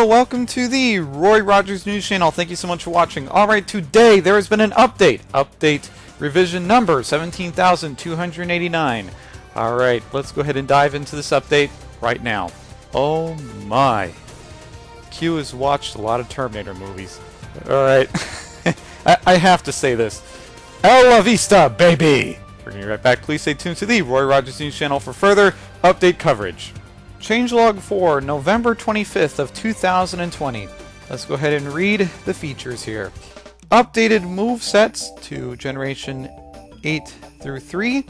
Hello, welcome to the Roy Rogers News Channel. Thank you so much for watching. Alright, today there has been an update. Update revision number 17,289. Alright, let's go ahead and dive into this update right now. Oh my. Q has watched a lot of Terminator movies. Alright, I have to say this. Ella Vista, baby! We're going to be right back. Please stay tuned to the Roy Rogers News Channel for further update coverage. Changelog for November 25th of 2020. Let's go ahead and read the features here. Updated move sets to Generation 8 through 3.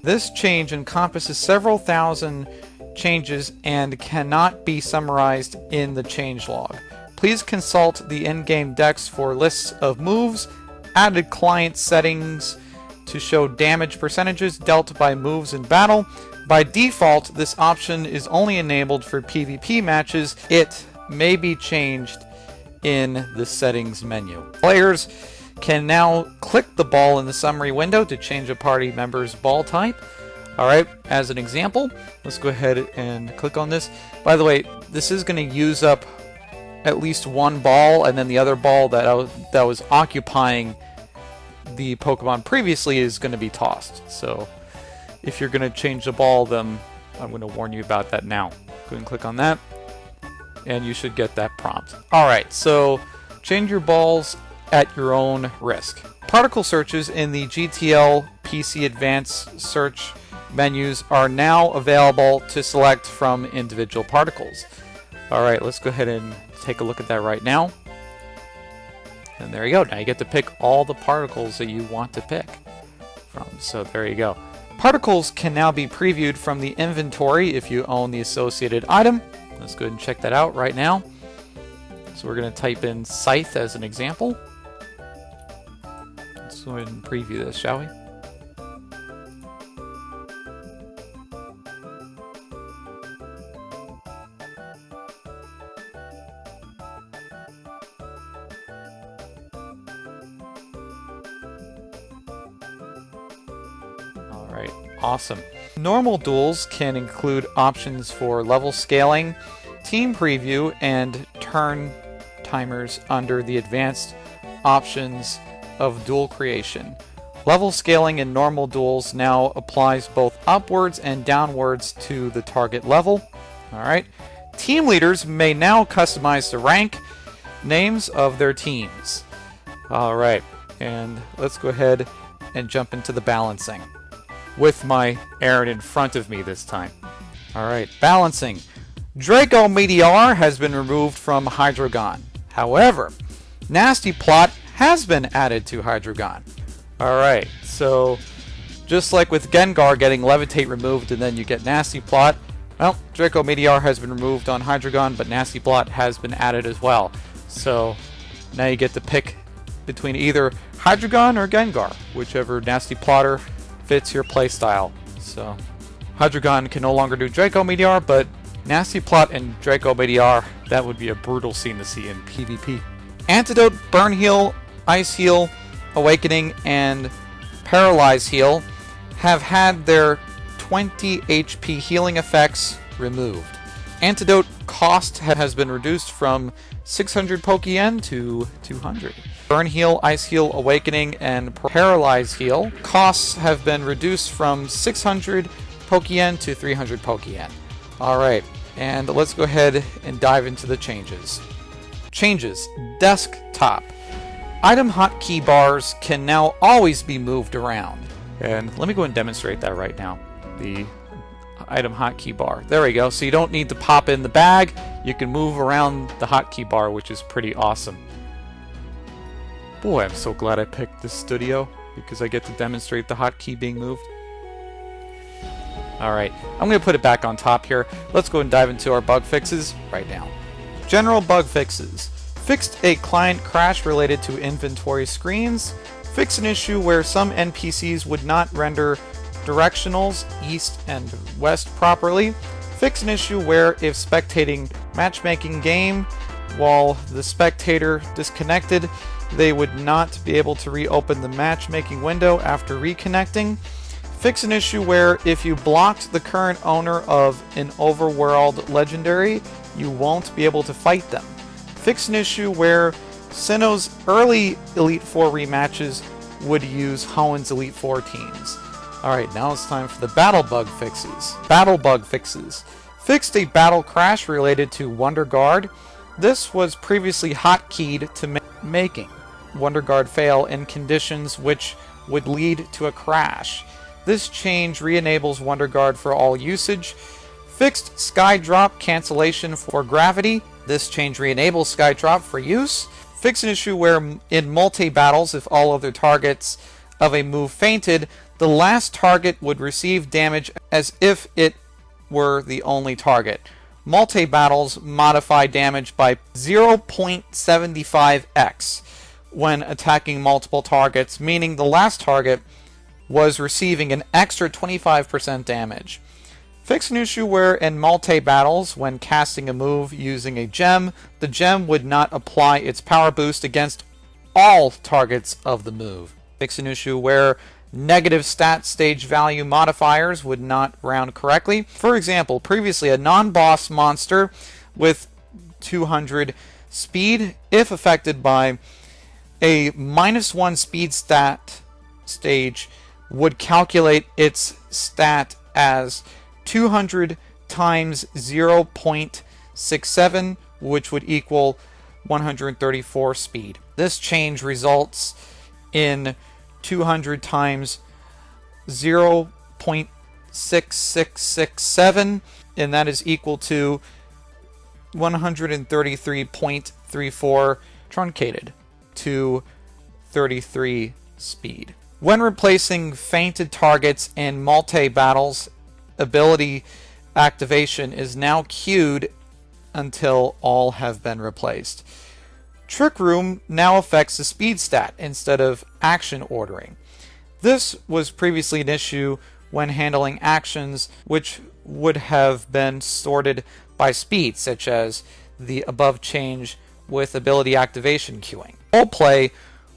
This change encompasses several thousand changes and cannot be summarized in the changelog. Please consult the in-game decks for lists of moves, added client settings to show damage percentages dealt by moves in battle. By default, this option is only enabled for PvP matches. It may be changed in the settings menu. Players can now click the ball in the summary window to change a party member's ball type. Alright, as an example, let's go ahead and click on this. By the way, this is going to use up at least one ball, and then the other ball that was occupying the Pokemon previously is going to be tossed. So if you're going to change the ball, then I'm going to warn you about that now. Go ahead and click on that, and you should get that prompt. Alright, so change your balls at your own risk. Particle searches in the GTL PC Advanced search menus are now available to select from individual particles. Alright, let's go ahead and take a look at that right now. And there you go. Now you get to pick all the particles that you want to pick from. So there you go. Particles can now be previewed from the inventory if you own the associated item. Let's go ahead and check that out right now. So we're going to type in Scythe as an example. Let's go ahead and preview this, shall we? Alright, awesome. Normal duels can include options for level scaling, team preview, and turn timers under the advanced options of duel creation. Level scaling in normal duels now applies both upwards and downwards to the target level. Alright. Team leaders may now customize the rank names of their teams. Alright, and let's go ahead and jump into the balancing with my Aaron in front of me this time. Alright, balancing. Draco Meteor has been removed from Hydreigon. However, Nasty Plot has been added to Hydreigon. Alright, so just like with Gengar getting Levitate removed and then you get Nasty Plot, well, Draco Meteor has been removed on Hydreigon, but Nasty Plot has been added as well. So now you get to pick between either Hydreigon or Gengar, whichever Nasty Plotter fits your playstyle. So Hydreigon can no longer do Draco Meteor, but Nasty Plot and Draco Meteor, that would be a brutal scene to see in PvP. Antidote, Burn Heal, Ice Heal, Awakening, and Paralyze Heal have had their 20 HP healing effects removed. Antidote cost has been reduced from 600 Poke-Yen to 200. Burn Heal, Ice Heal, Awakening, and Paralyze Heal costs have been reduced from 600 Poke-Yen to 300 Poke-Yen. Alright, and let's go ahead and dive into the changes. Changes. Desktop. Item hotkey bars can now always be moved around. And let me go and demonstrate that right now. The item hotkey bar. There we go. So you don't need to pop in the bag. You can move around the hotkey bar, which is pretty awesome. Boy, I'm so glad I picked this studio because I get to demonstrate the hotkey being moved. Alright, I'm going to put it back on top here. Let's go and dive into our bug fixes right now. General bug fixes. Fixed a client crash related to inventory screens. Fixed an issue where some NPCs would not render directionals east and west properly. Fixed an issue where if spectating matchmaking game while the spectator disconnected, they would not be able to reopen the matchmaking window after reconnecting. Fix an issue where if you blocked the current owner of an overworld legendary, you won't be able to fight them. Fix an issue where Sinnoh's early Elite Four rematches would use Hoenn's Elite Four teams. Alright, now it's time for the battle bug fixes. Battle bug fixes. Fixed a battle crash related to Wonder Guard. This was previously hotkeyed to making Wonder Guard fail in conditions which would lead to a crash. This change re-enables Wonder Guard for all usage. Fixed Sky Drop cancellation for gravity. This change re-enables Sky Drop for use. Fix an issue where in multi-battles, if all other targets of a move fainted, the last target would receive damage as if it were the only target. Multi-battles modify damage by 0.75x when attacking multiple targets, meaning the last target was receiving an extra 25% damage. Fix an issue where in multi-battles, when casting a move using a gem, the gem would not apply its power boost against all targets of the move. Fix an issue where negative stat stage value modifiers would not round correctly. For example, previously a non-boss monster with 200 speed, if affected by a -1 speed stat stage, would calculate its stat as 200 times 0.67, which would equal 134 speed. This change results in 200 times 0.6667, and that is equal to 133.34 truncated to 33 speed. When replacing fainted targets in multi-battles, ability activation is now queued until all have been replaced. Trick Room now affects the speed stat instead of action ordering. This was previously an issue when handling actions which would have been sorted by speed, such as the above change with ability activation queuing. Role play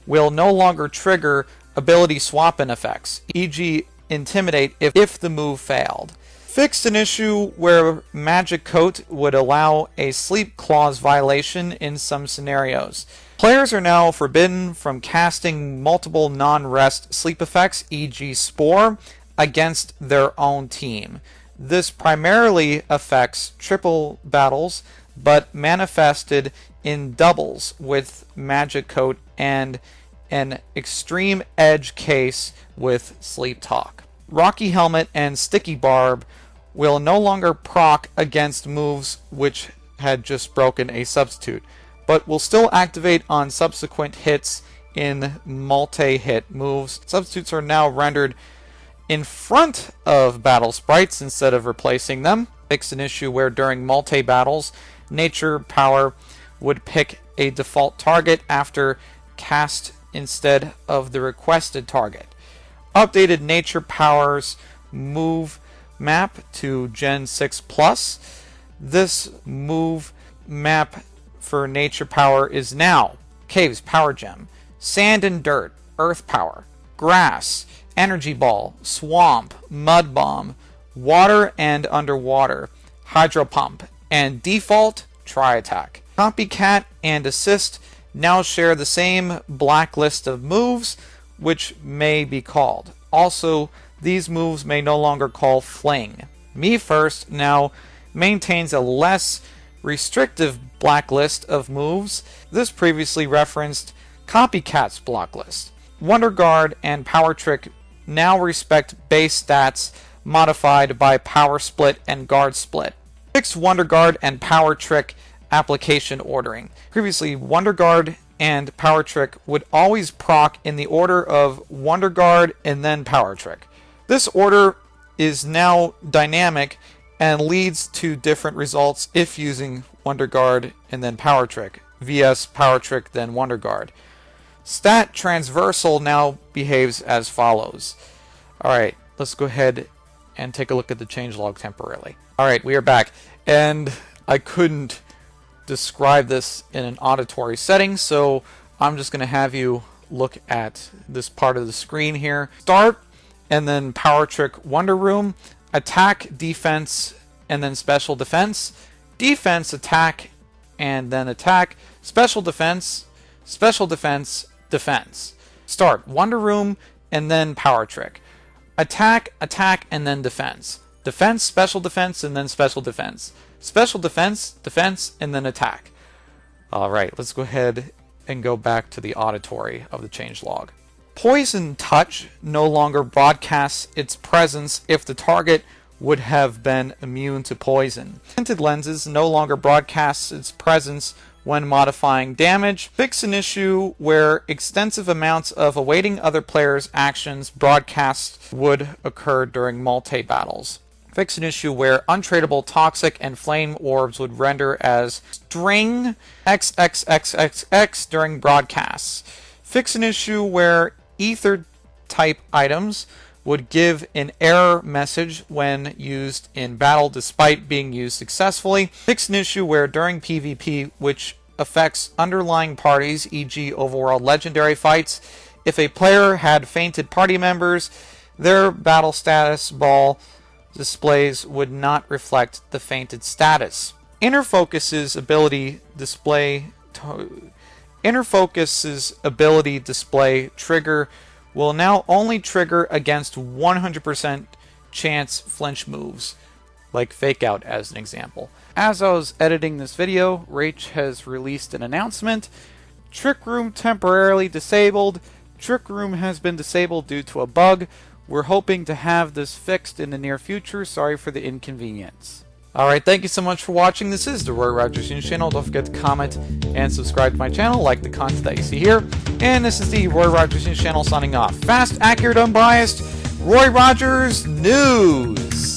will no longer trigger ability swap-in effects, e.g. Intimidate if the move failed. Fixed an issue where Magic Coat would allow a sleep clause violation in some scenarios. Players are now forbidden from casting multiple non-rest sleep effects, e.g. Spore, against their own team. This primarily affects triple battles, but manifested in doubles with Magic Coat and an extreme edge case with Sleep Talk. Rocky Helmet and Sticky Barb will no longer proc against moves which had just broken a substitute, but will still activate on subsequent hits in multi-hit moves. Substitutes are now rendered in front of battle sprites instead of replacing them. Fix an issue where during multi-battles, Nature Power would pick a default target after cast instead of the requested target. Updated Nature Power's move map to Gen 6 Plus. This move map for Nature Power is now Caves Power Gem, Sand and Dirt, Earth Power, Grass, Energy Ball, Swamp, Mud Bomb, Water and Underwater, Hydro Pump, and default Tri-Attack. Copycat and Assist now share the same blacklist of moves, which may be called. Also, these moves may no longer call Fling. Me First now maintains a less restrictive blacklist of moves. This previously referenced Copycat's blacklist. Wonder Guard and Power Trick now respect base stats modified by Power Split and Guard Split. Fix Wonder Guard and Power Trick application ordering. Previously, Wonder Guard and Power Trick would always proc in the order of Wonder Guard and then Power Trick. This order is now dynamic and leads to different results if using Wonder Guard and then Power Trick, vs Power Trick then Wonder Guard. Stat Transversal now behaves as follows. Alright, let's go ahead and take a look at the changelog temporarily. Alright, we are back, and I couldn't describe this in an auditory setting, so I'm just going to have you look at this part of the screen here. Start, and then Power Trick Wonder Room, Attack, Defense, and then Special Defense. defense, attack, and then attack. Special defense, defense. Start, Wonder Room, and then Power Trick. Attack, attack, and then defense. Defense, special defense, and then special defense. Special defense, defense, and then attack. Alright, let's go ahead and go back to the auditory of the changelog. Poison Touch no longer broadcasts its presence if the target would have been immune to poison. Tinted Lenses no longer broadcasts its presence when modifying damage. Fix an issue where extensive amounts of awaiting other players' actions broadcasts would occur during multi-battles. Fix an issue where untradeable toxic and flame orbs would render as string XXXXX during broadcasts. Fix an issue where ether type items would give an error message when used in battle despite being used successfully. Fix an issue where during PvP, which affects underlying parties, e.g. overworld legendary fights, if a player had fainted party members, their battle status ball displays would not reflect the fainted status. Inner Focus's ability display trigger will now only trigger against 100% chance flinch moves, like Fake Out as an example. As I was editing this video, Rach has released an announcement. Trick Room temporarily disabled. Trick Room has been disabled due to a bug. We're hoping to have this fixed in the near future. Sorry for the inconvenience. Alright, thank you so much for watching. This is the Roy Rogers News Channel. Don't forget to comment and subscribe to my channel, like the content that you see here. And this is the Roy Rogers News Channel signing off. Fast, accurate, unbiased, Roy Rogers News!